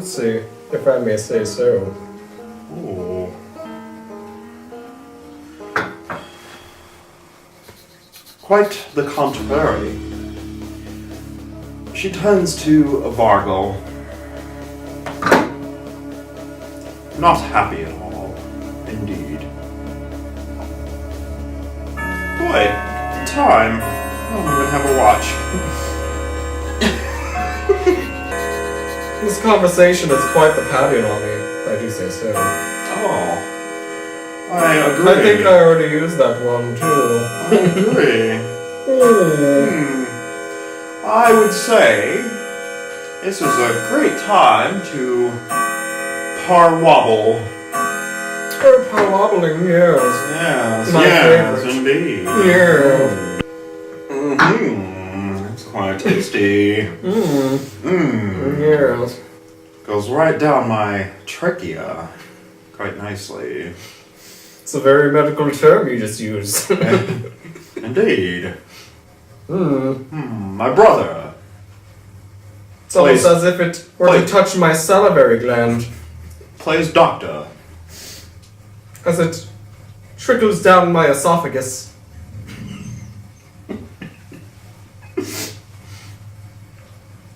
fancy, if I may say so. Ooh. Quite the contrary. She turns to Vargo. Not happy at all, indeed. Boy, time. I don't even have a watch. This conversation is quite the pattern on me, if I do say so. Oh. I agree. I think I already used that one, too. I agree. I would say this was a great time to parwobble. Parwobbling, yes. Yes, My yes, favorite. indeed. Yeah. It's quite tasty. Yes. Goes right down my trachea quite nicely. It's a very medical term you just used. Indeed. My brother. It's almost as if it were to touch my salivary gland, Plays doctor. as it trickles down my esophagus.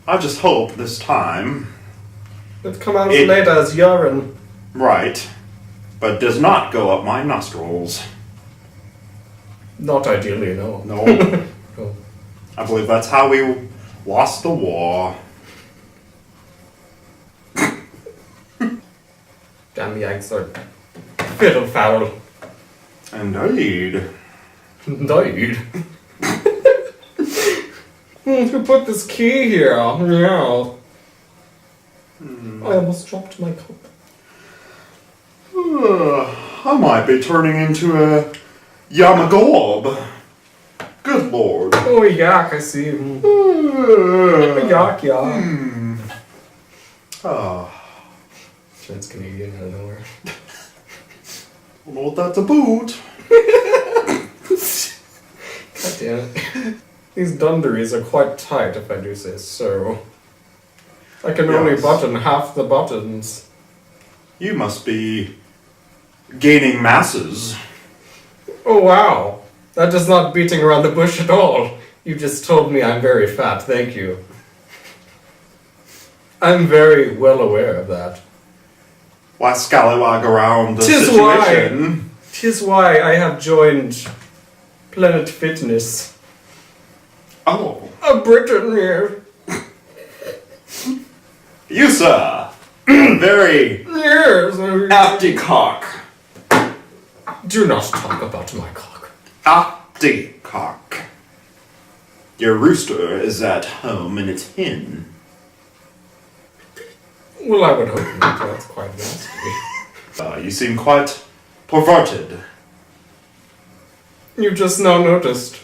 I just hope this time, It comes out later as urine. right, but does not go up my nostrils. Not ideally, no. No. No. I believe that's how we lost the war. Damn, the eggs are fiddle foul. Indeed. Indeed. Who put this key here? Yeah. I almost dropped my cup. I might be turning into a Yamagob. Good lord. Oh, yak, I see. Yak, yeah. Oh, It's Canadian out of nowhere. don't know what that's about. God damn it. These dungarees are quite tight, if I do say so. I can only Yes. button half the buttons. You must be gaining masses. Oh, wow. That is not beating around the bush at all. You just told me I'm very fat, thank you. I'm very well aware of that. Why scallywag around the 'Tis situation? 'Tis why I have joined Planet Fitness. Oh. A Britain here. You, sir. Very Yes. apty cock. Do not talk about my cock. Apty cock. Your rooster is at home in its hen. Well, I would hope not. That's quite nasty. You seem quite perverted. You just now noticed.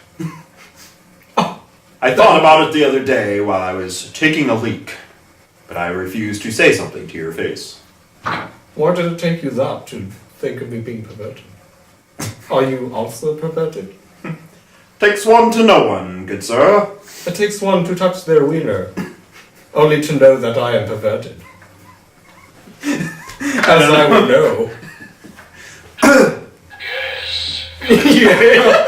I thought about it the other day while I was taking a leak, but I refused to say something to your face. Why did it take you that to think of me being perverted? Are you also perverted? Takes one to know one, good sir. It takes one to touch their wiener, only to know that I am perverted. As I will know. Yeah.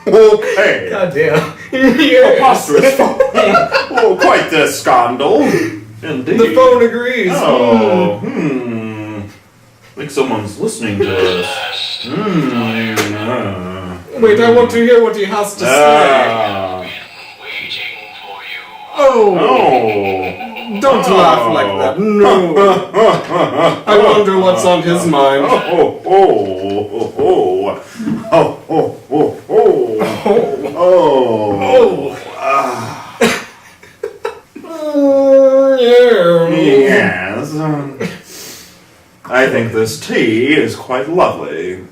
Okay. God damn. Preposterous. Oh, quite the scandal. Indeed. The phone agrees. Oh, like someone's listening to us. Wait, I want to hear what he has to say. Oh. Don't laugh like that. No. I wonder what's on his mind. Yes. I think this tea is quite lovely.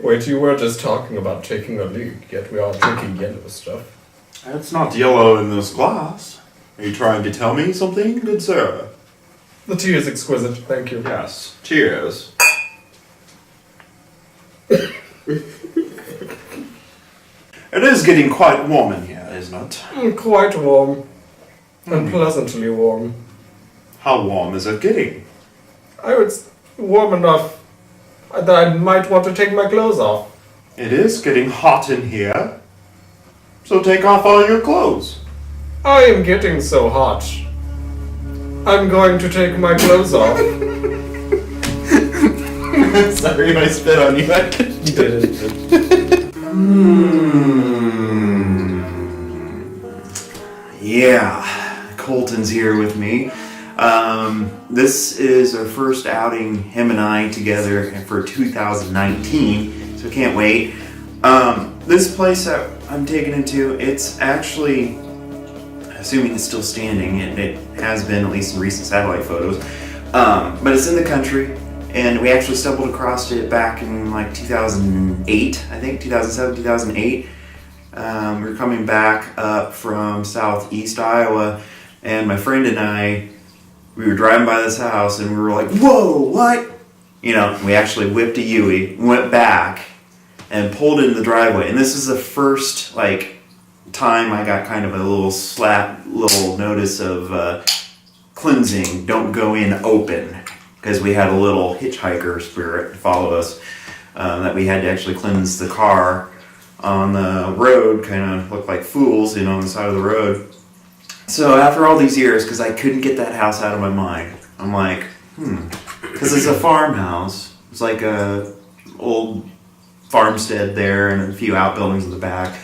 Wait, you were just talking about taking a leak, yet we are drinking yellow stuff. It's not yellow in this glass. Are you trying to tell me something, good sir? The tea is exquisite, thank you. Yes. Cheers. It is getting quite warm in here, isn't it? Quite warm. and pleasantly warm. How warm is it getting? It's warm enough that I might want to take my clothes off. It is getting hot in here. So take off all your clothes. I am getting so hot. I'm going to take my clothes off. Sorry if I spit on you. You did. Yeah, Colton's here with me. This is our first outing, him and I together for 2019, so can't wait. This place that I'm taking him to, it's actually, assuming it's still standing, it has been at least in recent satellite photos, but it's in the country, and we actually stumbled across it back in like 2008, I think, 2007, 2008. We were coming back up from southeast Iowa, and my friend and I, we were driving by this house, and we were like, whoa, what? You know, we actually whipped a Yui, went back, and pulled into the driveway. And this is the first, like, time I got kind of a little notice of cleansing, don't go in open. Because we had a little hitchhiker spirit follow us, that we had to actually cleanse the car on the road, kind of looked like fools, you know, on the side of the road. So after all these years, because I couldn't get that house out of my mind, I'm like, because it's a farmhouse. It's like a old farmstead there and a few outbuildings in the back.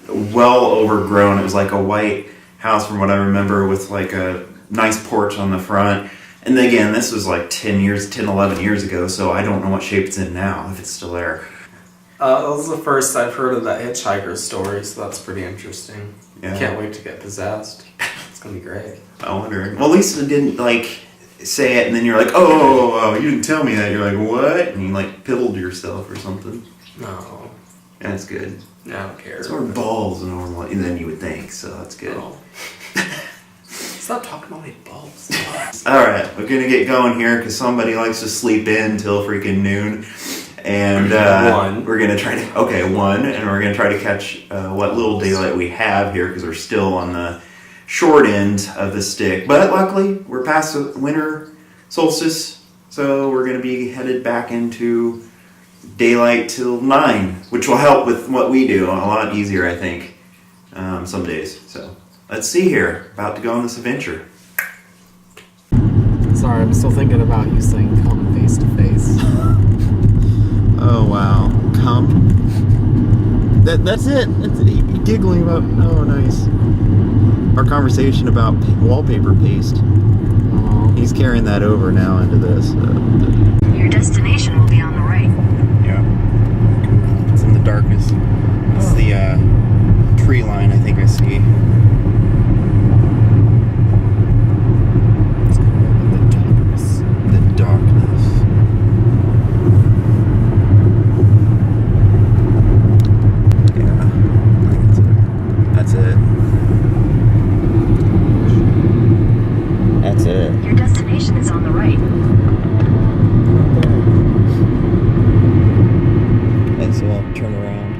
Well overgrown. It was like a white house from what I remember with like a nice porch on the front. And then again, this was like 11 years ago, so I don't know what shape it's in now, if it's still there. That was the first I've heard of that hitchhiker story, so that's pretty interesting. Yeah. Can't wait to get possessed. It's gonna be great. I wonder. Well, at least it didn't like say it, and then you're like, oh, you didn't tell me that. You're like, what? And you like piddled yourself or something. No. That's good. I don't care. It's more balls than you would think, so that's good. Oh. Stop talking about my balls. Alright, we're gonna get going here because somebody likes to sleep in till freaking noon. And we're gonna try to, and we're gonna try to catch what little daylight we have here because we're still on the short end of the stick. But luckily, we're past the winter solstice, so we're gonna be headed back into daylight till 9, which will help with what we do a lot easier, I think, some days. So let's see here, about to go on this adventure. Sorry, I'm still thinking about you saying come face to face. Oh wow, come. That's it. You're giggling about. Oh, nice. Our conversation about wallpaper paste. He's carrying that over now into this. Your destination will be on the right. Yeah. It's in the darkness. It's the tree line I think I see. The darkness. Yeah. I think that's it. That's it. Your destination is on the right. And so I'll turn around.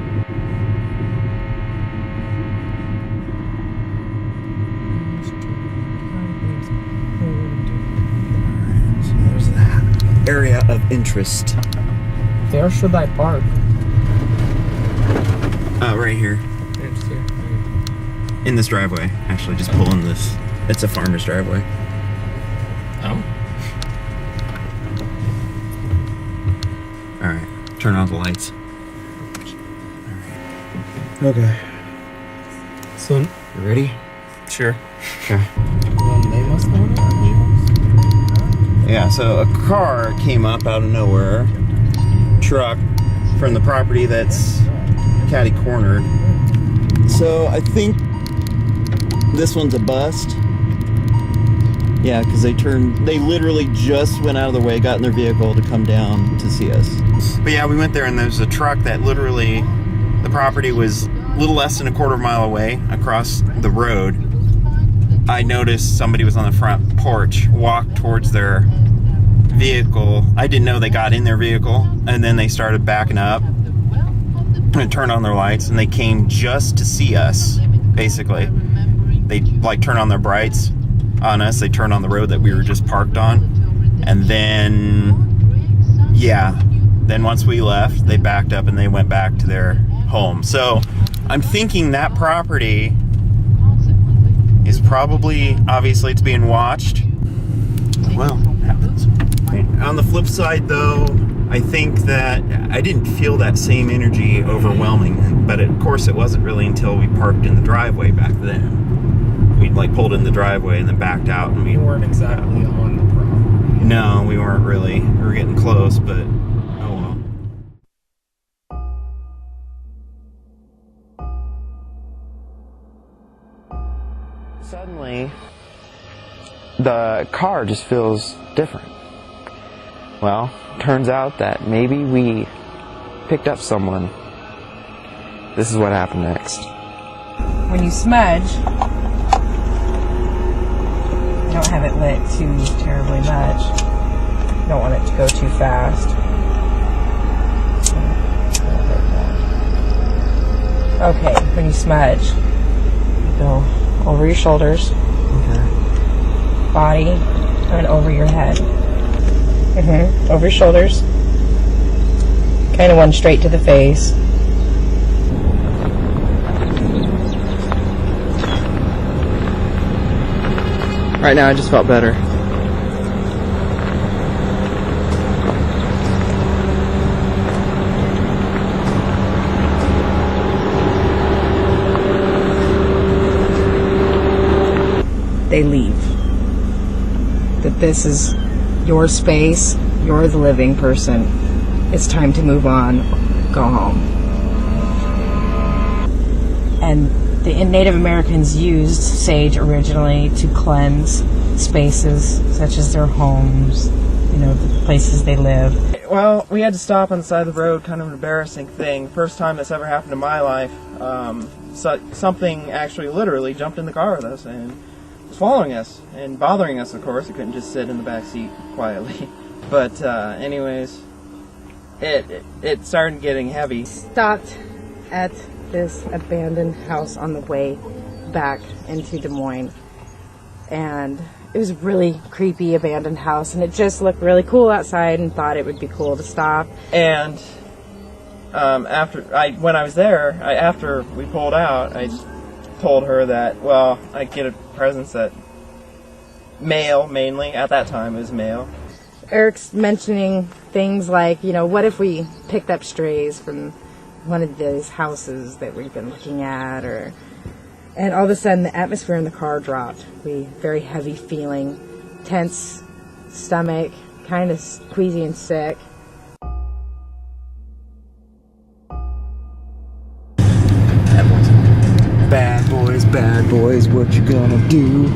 So there's that area of interest. Where should I park? Right here. In this driveway. Actually, just pull in this. It's a farmer's driveway. Oh. Alright, turn off the lights. Okay. So, You ready? sure. Okay. They must know that. Yeah, so a car came up out of nowhere. Truck from the property that's catty cornered. So I think this one's a bust. Yeah, because they literally just went out of their way, got in their vehicle to come down to see us. But yeah, we went there and there was a truck that literally, the property was a little less than a quarter mile away across the road. I noticed somebody was on the front porch, walked towards their vehicle. I didn't know they got in their vehicle, and then they started backing up and turned on their lights, and they came just to see us, basically. they like turn on their brights on us. They turned on the road that we were just parked on. And then, yeah, then once we left, they backed up and they went back to their home. So I'm thinking that property is probably, obviously it's being watched. Well, it happens. On the flip side though, I think that I didn't feel that same energy overwhelming, but of course it wasn't really until we parked in the driveway back then. We like pulled in the driveway and then backed out, and we weren't exactly on the property. No, we weren't really. We were getting close, but oh well. Suddenly, the car just feels different. Well, turns out that maybe we picked up someone. This is what happened next. When you smudge, you don't have it lit too terribly much. You don't want it to go too fast. Okay, when you smudge, you go over your shoulders, body, and over your head. Over your shoulders. Kind of one straight to the face. Right now I just felt better. They leave. That this is your space, you're the living person. It's time to move on, go home. And the Native Americans used sage originally to cleanse spaces such as their homes, you know, the places they live. Well, we had to stop on the side of the road, kind of an embarrassing thing. First time that's ever happened in my life. Something actually literally jumped in the car with us and was following us and bothering us, of course. It couldn't just sit in the back seat quietly. But anyways, it started getting heavy. Stopped at this abandoned house on the way back into Des Moines. And it was a really creepy abandoned house, and it just looked really cool outside, and thought it would be cool to stop. And when I was there, after we pulled out, I told her that, well, I get a presence that male, mainly, at that time it was male. Eric's mentioning things like, you know, what if we picked up strays from one of these houses that we've been looking at, and all of a sudden the atmosphere in the car dropped. Very heavy feeling, tense stomach, kind of queasy and sick. Bad boys, what you gonna do?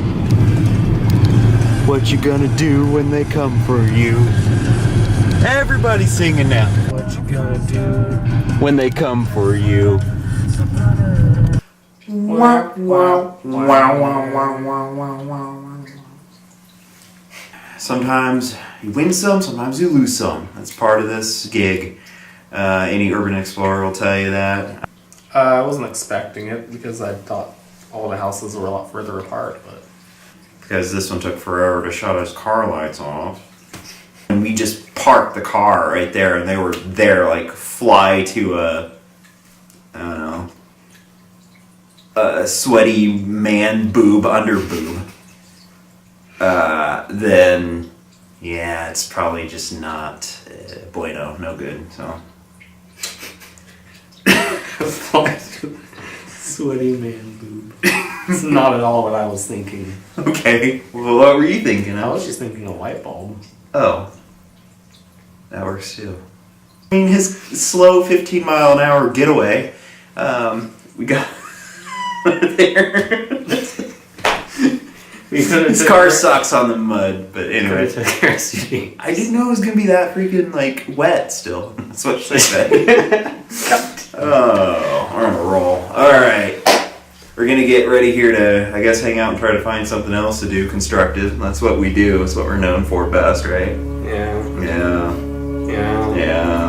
What you gonna do when they come for you? Everybody's singing now. What you gonna do when they come for you? Wow, wow, wow, wow, wow, wow, wow. Sometimes you win some, sometimes you lose some. That's part of this gig. Any urban explorer will tell you that. I wasn't expecting it because I thought all the houses were a lot further apart, but Because this one took forever to shut his car lights off. And we just parked the car right there, and they were there like fly to a sweaty man boob, under boob. Then, yeah, it's probably just not bueno, no good, so. sweaty man boob. It's not at all what I was thinking. Okay, well, what were you thinking? I was just thinking a light bulb. Oh. That works too. I mean, his slow 15-mile-an-hour getaway, we got there. His car sucks on the mud, but anyway. I didn't know it was gonna be that freaking, like, wet still. That's what she said. Oh, we're on a roll. Alright. We're gonna get ready here to, I guess, hang out and try to find something else to do constructive. That's what we do. That's what we're known for best, right? Yeah. Yeah. Yeah. Yeah.